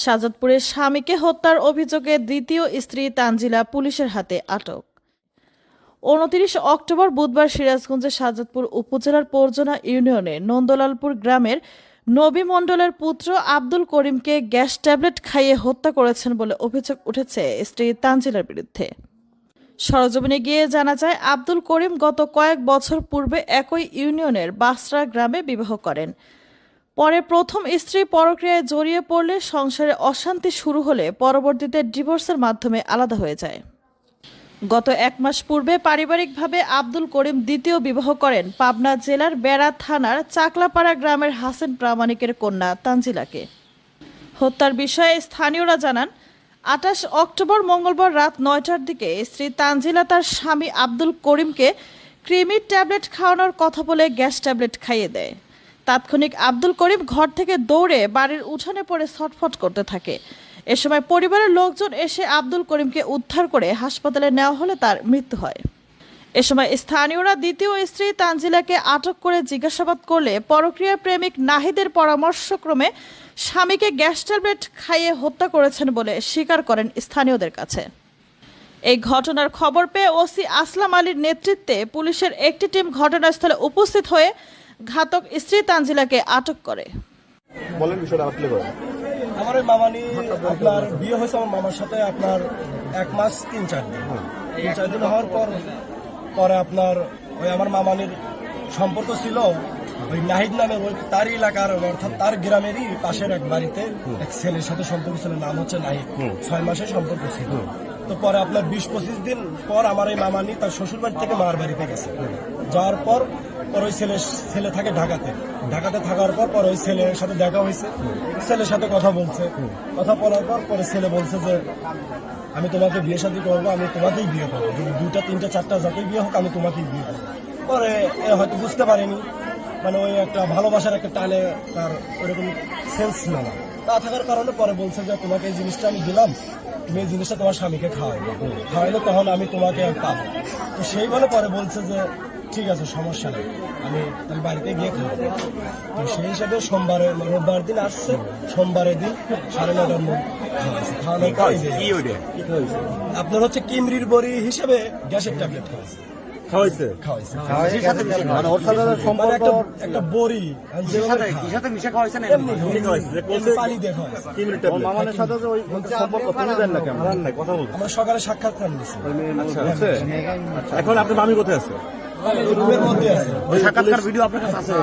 শাহজাদপুরে স্বামীকে হত্যার অভিযোগে দ্বিতীয় স্ত্রী তানজিলা পুলিশের হাতে আটক। ২৯ অক্টোবর বুধবার সিরাজগঞ্জের শাহজাদপুর উপজেলার পরজনা ইউনিয়নে নন্দলালপুর গ্রামের নবী মণ্ডলের পুত্র আব্দুল করিমকে গ্যাস ট্যাবলেট খাইয়ে হত্যা করেছেন বলে অভিযোগ উঠেছে স্ত্রী তানজিলার বিরুদ্ধে। সরেজমিনে গিয়ে জানা যায়, আব্দুল করিম গত কয়েক বছর পূর্বে একই ইউনিয়নের বাসরা গ্রামে বিবাহ করেন। পরে প্রথম স্ত্রী পরক্রিয়ায় জড়িয়ে পড়লে সংসারে অশান্তি শুরু হলে পরবর্তীতে ডিভোর্সের মাধ্যমে আলাদা হয়ে যায়। গত এক মাস পূর্বে পারিবারিকভাবে আব্দুল করিম দ্বিতীয় বিবাহ করেন পাবনা জেলার বেড়া থানার চাকলাপাড়া গ্রামের হাসেন প্রামাণিকের কন্যা তানজিলাকে। হত্যার বিষয়ে স্থানীয়রা জানান, ২৮ অক্টোবর মঙ্গলবার রাত ৯টার দিকে স্ত্রী তানজিলা তার স্বামী আব্দুল করিমকে ক্রিমির ট্যাবলেট খাওয়ানোর কথা বলে গ্যাস ট্যাবলেট খাইয়ে দেয়। তাৎক্ষণিক আব্দুল করিম ঘর থেকে দৌড়ে বাড়ির উঠানে পড়ে ছটফট করতে থাকে। এ সময় পরিবারের লোকজন এসে আব্দুল করিমকে উদ্ধার করে হাসপাতালে নেওয়া হলে তার মৃত্যু হয়। এ সময় স্থানীয়রা দ্বিতীয় স্ত্রী তানজিলাকে আটক করে জিজ্ঞাসাবাদ করলে পরক্রিয়া প্রেমিক নাহিদের পরামর্শক্রমে স্বামীকে গ্যাস ট্যাবলেট খাইয়ে হত্যা করেছেন বলে স্বীকার করেন স্থানীয়দের কাছে। এই ঘটনার খবর পেয়ে ওসি আসলাম আলীর নেতৃত্বে পুলিশের একটি টিম ঘটনাস্থলে উপস্থিত হয়ে ঘাতক স্ত্রী তানজিলাকে আটক করে। বলেন বিষয়টা আপনি বলেন। আমার ওই মামানি আপনার বিয়ে হয়েছে আমার মামার সাথে আপনার ১ মাস ৩-৪ দিন ৩-৪ দিন হওয়ার পরে আপনার ওই আমার মামানির সম্পর্ক ছিল ওই নাহিদ নামের ওই তার এলাকার অর্থাৎ তার গ্রামেরই পাশের এক বাড়িতে এক ছেলের সাথে সম্পর্ক ছিল, নাম হচ্ছে নাহিদ। ৬ মাসের সম্পর্ক ছিল। তো পরে আপনার ২০-২৫ দিন পর আমার এই মামানি তার শ্বশুর বাড়ি থেকে মার বাড়িতে গেছে। যাওয়ার পর ওই ছেলে থাকে ঢাকাতে থাকার পর ওই ছেলের সাথে দেখা হয়েছে, ছেলের সাথে কথা বলছে। কথা বলার পর পরে ছেলে বলছে যে আমি তোমাকে বিয়ে শাদী করবো, আমি তোমাকেই বিয়ে করবো, যদি ২টা ৩টা ৪টা যাকেই বিয়ে হোক আমি তোমাকেই বিয়ে করবো। পরে হয়তো বুঝতে পারিনি, মানে ওই একটা ভালোবাসার একটা টানে তার ওরকম সেন্স ছিল না। তা থাকার কারণে পরে বলছে যে তোমাকে এই জিনিসটা আমি দিলাম, তুমি এই জিনিসটা তোমার স্বামীকে খাওয়াইলে তখন আমি তোমাকে পাবো। তো সেই বলে পরে বলছে যে ঠিক আছে সমস্যা নেই, আমি তাহলে বাড়িতে গিয়ে খাবো। তো সেই হিসাবে রোববার দিন আসছে, সোমবারের দিন 9:30টার মধ্যে খাওয়ানো আপনার হচ্ছে কিমরির বড়ি হিসেবে গ্যাসের ট্যাবলেট খাওয়াইছে। একটা বড়ি পানি দিয়ে আমরা সকালে সাক্ষাৎ নিয়েছি। এখন আপনার মামি কোথায় আছে? রুমের মধ্যে আছে। সাক্ষাৎকার ভিডিও আপনার কাছে আছে?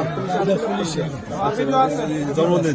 পুলিশের জন্মদিন